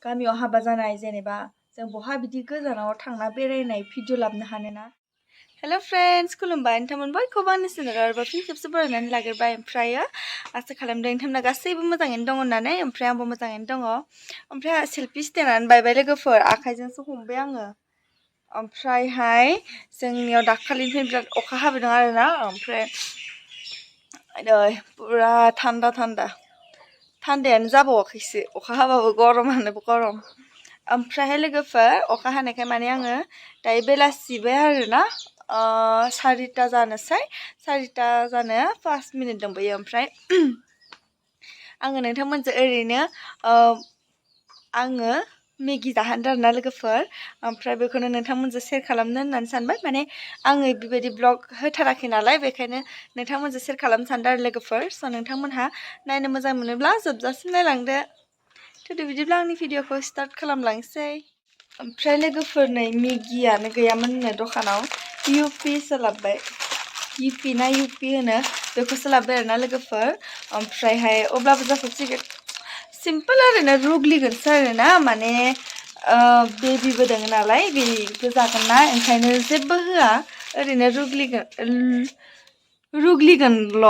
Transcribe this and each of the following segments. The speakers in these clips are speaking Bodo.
गामियाव हाबा जानाय जेनेबा जों बहा बिदि गोजानाव थांना बेरायनाय भिडिअ लाबोनो हानोना। हेलो फ्रेंड्स खुलुमबाय नोंथांमोन बयखौबो आंनि चेनेलाव आरोबाव फिन खेबसे बरायनानै लाग्रोबाय। ओमफ्रायो आसा खालामदों नोंथांमोना गासैबो मोजाङैनो दङ होननानै। ओमफ्राय आंबो मोजाङैनो दङ। ओमफ्राय सेल्फि स्टेनानै बायबाय लोगोफोर, आखाइजोंसो हमबाय आङो। ओमफ्रायहाय जोंनियाव दाखालिनिफ्राय बिराद अखा हाबोदों आरोना। ओमफ्राय पुरा थान्दायानो जाबावाखैसो, अखा हाबाबो गरमानो गरम। ओमफ्रायहाय लोगोफोर अखा हानायखाय माने आङो दायो बेलासिबाय आरोना। 4टा जानोसै, 4टा जानो 5 मिनिट दंबायो। ओमफ्राय आङो नोंथांमोनजों ओरैनो आङो मेगि जाहोदों आरोना लोगोफोर। ओमफ्राय बेखौनो नोंथांमोनजों शेयार खालामनो होननानै सानबाय। माने आङो बेबायदि ब्लग होथाराखै नालाय, बेखायनो नोंथांमोनजों शेयार खालामनो सानदों आरो लोगोफोर। स' नोंथांमोनहा नायनो मोजां मोनोब्ला जोबजासिम नायलांदो। थुदो बिदिब्ला आंनि भिडिअखौ स्टार्ट खालामलांसै। ओमफ्राय लोगोफोर नै मेगियानो गैयामोननो दखानाव, इउपिसो लाबोबाय। इपि ना इउपि होनो बेखौसो लाबोबाय आरोना लोगोफोर। ओमफ्रायहाय अब्लाबो जाथ'सिगोन, सिम्पोल ओरैनो रुग्लिगोनसो आरोना। माने बेबिबो दङ नालाय, बेबो जागोन ना, ओंखायनो जेबो होआ, ओरैनो रुग्लिगोनल'।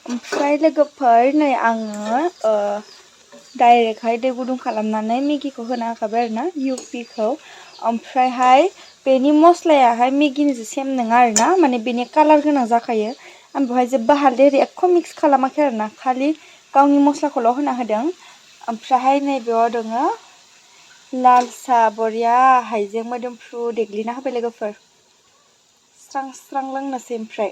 ओमफ्राय लोगोफोर नै आङो डाइरेक्टहाय दै गुदुं खालामनानै मेगिखौ होना होखाबाय आरोना, इउपिखौ। ओमफ्रायहाय बेनि मस्लायाहाय मेगिनिजों सेम नङा आरोना, माने बेनि कालार गोनां जाखायो। आं बेवहाय जेबो हालदै एख' मिक्स खालामाखै आरोना, खालि गावनि मस्लाखौल' होना होदों। ओमफ्रायहाय नैबेयाव दङो लाल साहा बरिया हाइजें मोदोमफ्रु देग्लिना होबाय लोगोफोर। स्रां स्रां लोंनोसै। ओमफ्राय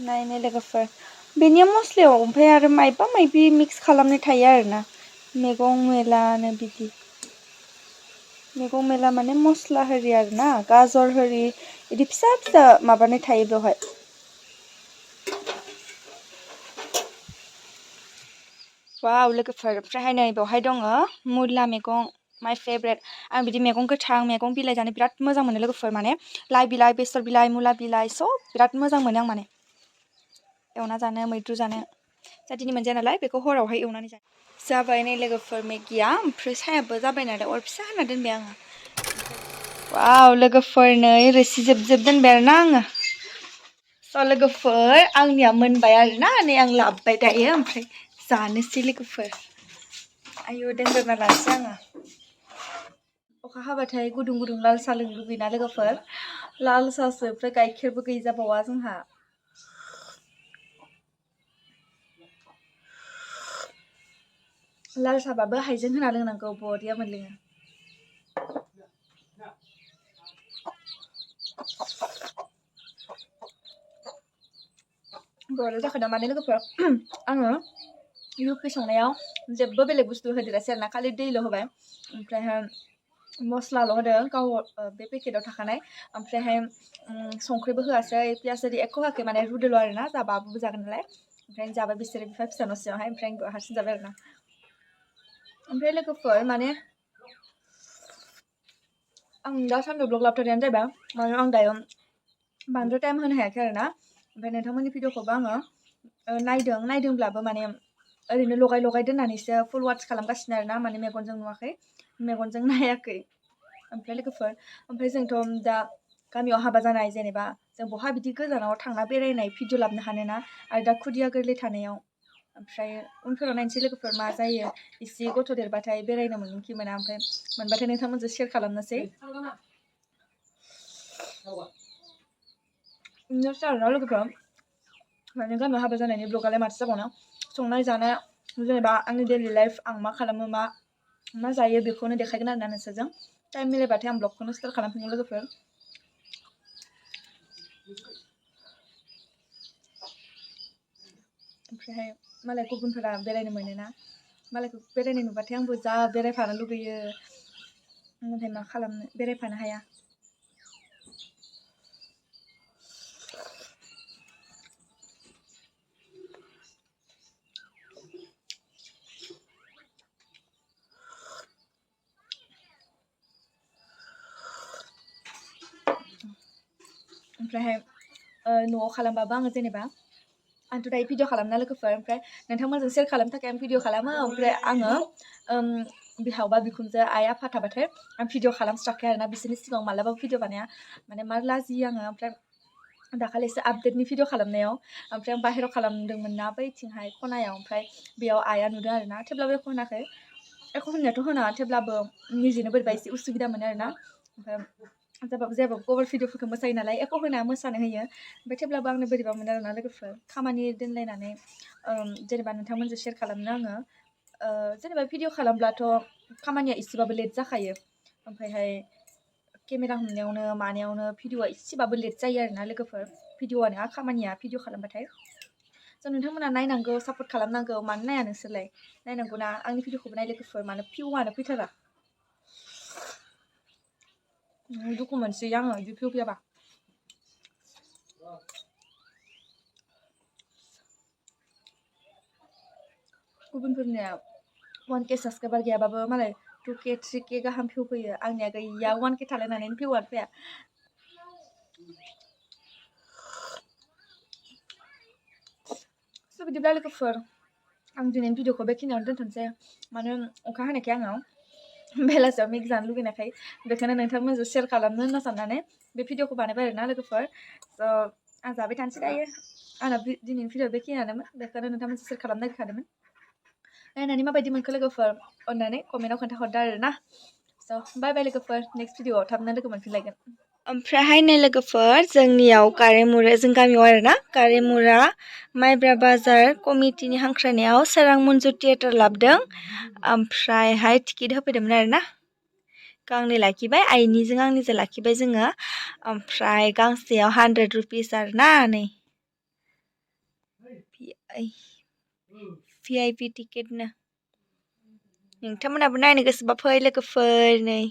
नायनो लोगोफोर बेनि मस्लायाव ओमफ्राय आरो मायबा मायबि मिक्स खालामनाय थायो आरोना। मैगं मेलानो बिदि मैगं मेला माने मस्ला होरि आरोना, गाजर होरि बिदि फिसा फिसा माबानाय थायो बेवहाय। वाव लोगोफोर, ओमफ्रायहाय नै बेवहाय दङ मुला मैगं, माय फेभरेट। आं बिदि मैगं गोथां, मैगं बिलाइ जानो बिराद मोजां मोनो लोगोफोर। माने लाइ बिलाइ, बेसर बिलाइ, मुला बिलाइ सब बिराद मोजां मोनो आं। माने एवना जानो, मैद्रु जानो। जा दिनै मोनजाया नालाय बेखौ हरावहाय एवनानै जानो। जाबाय नै लोगोफोर मेगिया, ओमफ्राय साहायाबो जाबाय नालाय अर फिसा होना दोनबाय आङो। वाव लोगोफोर नै रोसि जोबजोब दोनबाय आरोना आङो। स' लोगोफोर आंनिया मोनबाय आरोना, नै आं लाबोबाय दायो। ओमफ्राय जानोसै लोगोफोर। आयु दोनग्रोना लानोसै आङो। अखा हाबाथाय गुदुं गुदुं लाल साहा लोंनो लुगैयोना लोगोफोर। लाल साहासो, ओमफ्राय गाइखेरबो गैजाबावा जोंहा। लाल साहाबाबो हाइजें होना लोंनांगौ, बरिया मोनलोङो। बरिया जाखादों। माने लोगोफोर आङो इउपि संनायाव जेबो बेलेग बुस्थु होदेरासै आरोना, खालि दैल' होबाय। ओमफ्रायहाय मस्लाल' होदों गाव बे पेकेटाव थाखानाय। ओमफ्रायहाय संख्रिबो होआसै, पियास आरि एख' होआखै, माने रुदोल' आरोना, जा बाबुबो जागोन नालाय। ओमफ्राय जाबाय बिसोरो बिफा फिसा न' सिङावहाय, ओमफ्राय आंबो हारसिं जाबाय आरोना। ओमफ्राय लोगोफोर माने आं दासान्दि ब्लग लाबोथारियानो जाहैबाय, माने आं दायो बांद्राय टाइम होनो हायाखै आरोना। ओमफ्राय नोंथांमोननि भिडिअखौबो आङो नायदोंब्लाबो माने ओरैनो लगाय दोननानैसो फुल वाच खालामगासिनो आरोना, माने मेगनजों नुवाखै, मेगनजों नायाखै। ओमफ्राय लोगोफोर ओमफ्राय जोंथ' दा गामियाव हाबा जानाय जेनेबा जों बहा बिदि गोजानाव थांना बेरायनाय भिडिअ लाबोनो हानोना, आरो दा खुदिया गोरलै थानायाव। ओमफ्राय उनफोराव नायनोसै लोगोफोर मा जायो, एसे गथ' देरबाथाय बेरायनो मोनगोन कि मोना। ओमफ्राय मोनबाथाय नोंथांमोनजों शेयार खालामनोसै। बिदिनोसै आरोना लोगोफोर, माने गामियाव हाबा जानायनि ब्लगालाय माथो जाबावनो। संनाय जानाय जेनेबा आंनि डेलि लाइफ, आं मा खालामो मा जायो बेखौनो देखायगोन आरोना नोंसोरजों। टाइम मिलायबाथाय आं ब्लगखौनो स्टार्ट खालामफिनगोन लोगोफोर। ओमफ्रायहाय मालाय गुबुनफोरा बेरायनो मोनोना, मालायखौ बेरायनाय नुबाथाय आंबो जा बेरायफानो लुगैयो, नाथाय मा खालामनो बेरायफानो हाया। ओमफ्रायहाय न'आव खालामबाबो आङो जेनेबा आंथ' दायो भिडिअ खालामना लोगोफोर ओमफ्राय नोंथांमोनजों शेयार खालामनो थाखाय आं भिडिअ खालामो ओमफ्राय आङो बिहावबा बिखुनजो आइ आफा थाबाथाय आं भिडिअ खालामस्राखाया आरोना बिसोरनि सिगाङाव मालाबाबो भिडिअ बानाया माने मार लाजियो आङो ओमफ्राय दाखालिसो आपडेटनि भिडिअ खालामनायाव ओमफ्राय आं बाहेरायाव खालामदोंमोन ना बैथिंहाय खनायाव ओमफ्राय बेयाव आइआ नुदों आरोना थेवब्लाबो एख' होनाखै एख' होननायाथ' होना थेवब्लाबो निजेनो बोरैबा एसे उसुबिदा मोनो आरोना ओमफ्राय जाबाबो कभार भिडिअफोरखौ मोसायो नालाय एख' होना मोसानो होयो ओमफ्राय थेवब्लाबो आंनो बोरैबा मोनो आरोना लोगोफोर खामानि दोनलायनानै जेनेबा नोंथांमोनजों शेयार खालामनो आङो जेनेबा भिडिअ खालामब्लाथ' खामानिया एसेबाबो लेट जाखायो ओमफ्रायहाय केमेरा हमनायावनो मानायावनो भिडिअआ एसेबाबो लेट जायो आरोना लोगोफोर भिडिअआ नङा खामानिया भिडिअ खालामबाथाय स' नोंथांमोना नायनांगौ सापर्ट खालामनांगौ मानो नाया नोंसोरलाय नायनांगौना आंनि भिडिअखौबो नाय लोगोफोर मानो भिउआनो फैथारा दुखु मोनसै आङो बिदि भिउ फैयाबा गुबुनफोरनिया 1K साबस्क्राइबार गैयाबाबो मालाय 2K 3K गाहाम भिउ फैयो आंनिया गैया 1K थालायनानै भिउआनो फैया स' बिदिब्ला लोगोफोर आं दिनैनि भिडिअखौ बेखिनियावनो दोनथ'नोसै मानो अखा हानायखाय आङो बेलासियाव मेगि जानो लुगैनायखाय बेखायनो नोंथांमोनजों शेयार खालामनो होनना साननानै बे भिडिअखौ बानायबाय आरोना लोगोफोर स' आं जाबाय थानोसै दायो आंना दिनैनि भिडिअ बेखिनियानोमोन बेखायनो नोंथांमोनजों शेयार खालामनो नागिरखादोंमोन नायनानै माबायदि मोनखो लोगोफोर अननानै कमेन्टाव खोन्थाहरदो आरोना स' बाय बाय लोगोफोर नेक्स्ट भिडिअआव थाबनो लोगो मोनफिनलायगोन ओमफ्रायहाय नै लोगोफोर जोंनियाव कारेमुरा जों गामियाव आरोना कारेमुरा माइब्रा बाजार कमिटिनि हांख्रायनायाव सोरां मन्जु थियेटार लाबोदों ओमफ्रायहाय टिकेट होफैदोंमोन आरोना गांनै लाखिबाय आइनिजों आंनिजों लाखिबाय जोङो ओमफ्राय गांसेयाव 100 रुपिस आरोना नै VIP टिकेटनो नोंथांमोनाबो नायनो गोसोबा फै लोगोफोर नै